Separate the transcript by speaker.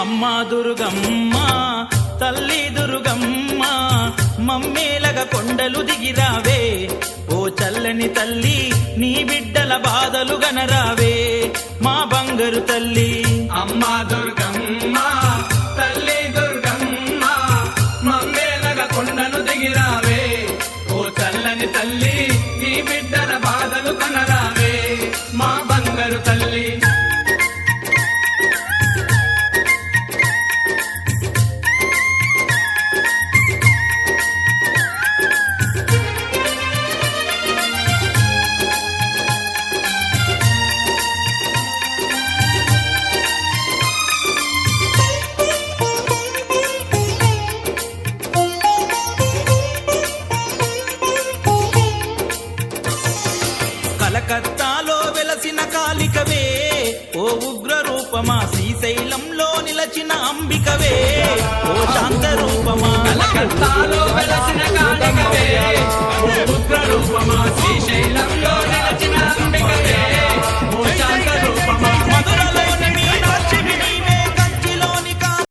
Speaker 1: అమ్మా దుర్గమ్మ తల్లి దుర్గమ్మ మమ్మేలగ కొండలు దిగిరావే ఓ చల్లని తల్లి నీ బిడ్డల బాధలు గనరావే మా బంగారు తల్లి
Speaker 2: అమ్మా దుర్గమ్మ తల్లి దుర్గమ్మ మమ్మేలగ కొండను దిగిరావే ఓ చల్లని తల్లి నీ బిడ్డల బాధలు కనరావే మా బంగారు తల్లి
Speaker 1: కలకత్తాలో వెలసిన కాళికవే ఓ ఉగ్ర రూపమా శ్రీశైలంలో నిలచిన అంబికవే ఓ శాంత రూపమా
Speaker 2: కలకత్తాలో వెలసిన కాళికవే ఓ ఉగ్ర రూపమా శ్రీశైలంలో